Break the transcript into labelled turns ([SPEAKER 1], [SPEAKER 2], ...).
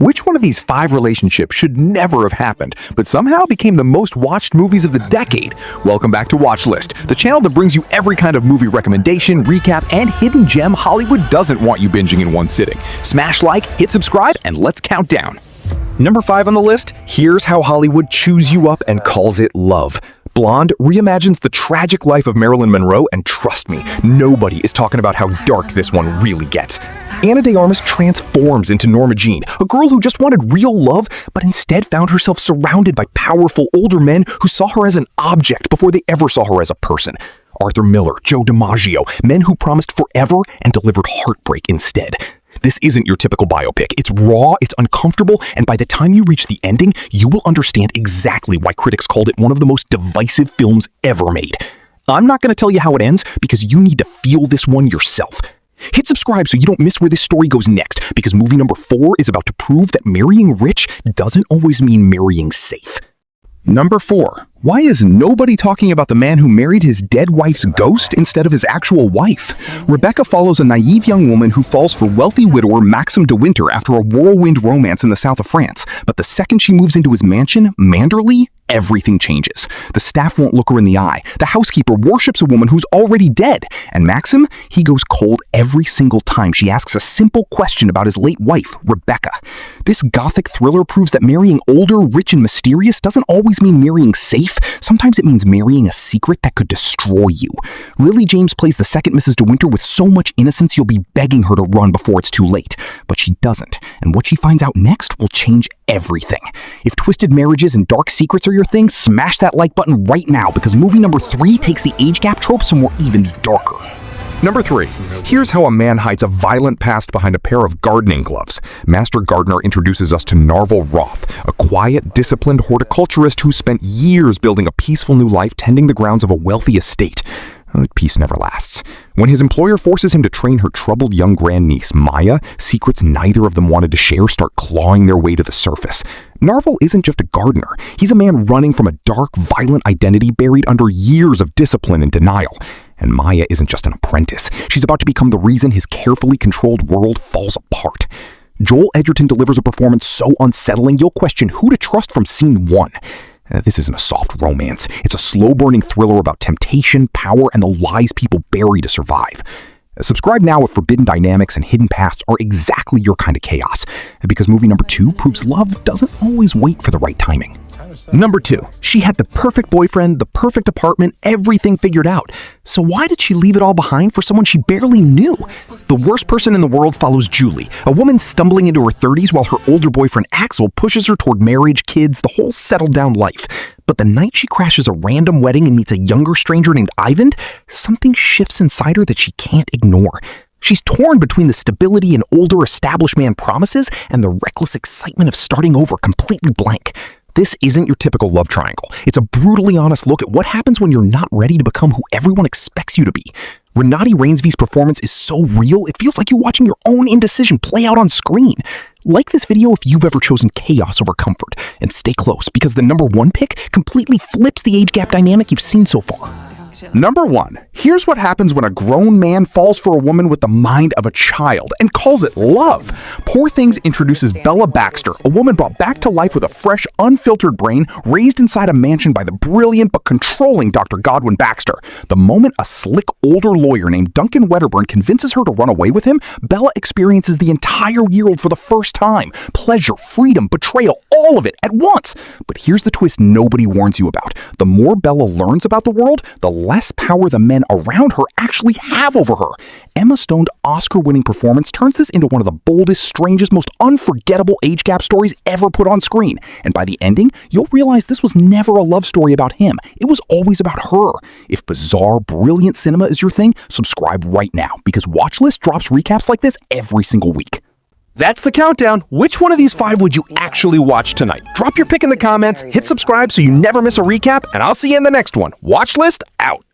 [SPEAKER 1] Which one of these 5 relationships should never have happened, but somehow became the most watched movies of the decade? Welcome back to Watch List, the channel that brings you every kind of movie recommendation, recap, and hidden gem Hollywood doesn't want you binging in one sitting. Smash like, hit subscribe, and let's count down. Number 5 on the list, here's how Hollywood chews you up and calls it love. Blonde reimagines the tragic life of Marilyn Monroe, and trust me, nobody is talking about how dark this one really gets. Ana de Armas transforms into Norma Jean, a girl who just wanted real love, but instead found herself surrounded by powerful older men who saw her as an object before they ever saw her as a person. Arthur Miller, Joe DiMaggio, men who promised forever and delivered heartbreak instead. This isn't your typical biopic. It's raw, it's uncomfortable, and by the time you reach the ending, you will understand exactly why critics called it one of the most divisive films ever made. I'm not going to tell you how it ends because you need to feel this one yourself. Hit subscribe so you don't miss where this story goes next, because movie number 4 is about to prove that marrying rich doesn't always mean marrying safe. Number 4. Why is nobody talking about the man who married his dead wife's ghost instead of his actual wife? Rebecca follows a naive young woman who falls for wealthy widower Maxim de Winter after a whirlwind romance in the south of France. But the second she moves into his mansion, Manderley, everything changes. The staff won't look her in the eye. The housekeeper worships a woman who's already dead. And Maxim, he goes cold every single time she asks a simple question about his late wife, Rebecca. This gothic thriller proves that marrying older, rich, and mysterious doesn't always mean marrying safe. Sometimes it means marrying a secret that could destroy you. Lily James plays the second Mrs. De Winter with so much innocence you'll be begging her to run before it's too late. But she doesn't, and what she finds out next will change everything. If twisted marriages and dark secrets are your thing, smash that like button right now, because movie number 3 takes the age gap trope somewhere even darker. Number 3. Here's how a man hides a violent past behind a pair of gardening gloves. Master Gardener introduces us to Narvel Roth, a quiet, disciplined horticulturist who spent years building a peaceful new life tending the grounds of a wealthy estate. Peace never lasts. When his employer forces him to train her troubled young grandniece, Maya, secrets neither of them wanted to share start clawing their way to the surface. Narvel isn't just a gardener. He's a man running from a dark, violent identity buried under years of discipline and denial. And Maya isn't just an apprentice. She's about to become the reason his carefully controlled world falls apart. Joel Edgerton delivers a performance so unsettling you'll question who to trust from scene 1. This isn't a soft romance. It's a slow-burning thriller about temptation, power, and the lies people bury to survive. Subscribe now if forbidden dynamics and hidden pasts are exactly your kind of chaos, because movie number 2 proves love doesn't always wait for the right timing. Number 2. She had the perfect boyfriend, the perfect apartment, everything figured out. So why did she leave it all behind for someone she barely knew? The worst person in the world follows Julie, a woman stumbling into her 30s while her older boyfriend Axel pushes her toward marriage, kids, the whole settled-down life. But the night she crashes a random wedding and meets a younger stranger named Ivan, something shifts inside her that she can't ignore. She's torn between the stability an older established man promises and the reckless excitement of starting over completely blank. This isn't your typical love triangle. It's a brutally honest look at what happens when you're not ready to become who everyone expects you to be. Renati Rainsby's performance is so real, it feels like you're watching your own indecision play out on screen. Like this video if you've ever chosen chaos over comfort, and stay close because the number 1 pick completely flips the age gap dynamic you've seen so far. Number 1. Here's what happens when a grown man falls for a woman with the mind of a child and calls it love. Poor Things introduces Bella Baxter, a woman brought back to life with a fresh, unfiltered brain raised inside a mansion by the brilliant but controlling Dr. Godwin Baxter. The moment a slick, older lawyer named Duncan Wedderburn convinces her to run away with him, Bella experiences the entire world for the first time. Pleasure, freedom, betrayal, all of it at once. But here's the twist nobody warns you about. The more Bella learns about the world, the less power the men around her actually have over her. Emma Stone's Oscar-winning performance turns this into one of the boldest, strangest, most unforgettable age gap stories ever put on screen. And by the ending, you'll realize this was never a love story about him. It was always about her. If bizarre, brilliant cinema is your thing, subscribe right now, because Watchlist drops recaps like this every single week. That's the countdown. Which one of these 5 would you actually watch tonight? Drop your pick in the comments, hit subscribe so you never miss a recap, and I'll see you in the next one. Watchlist out.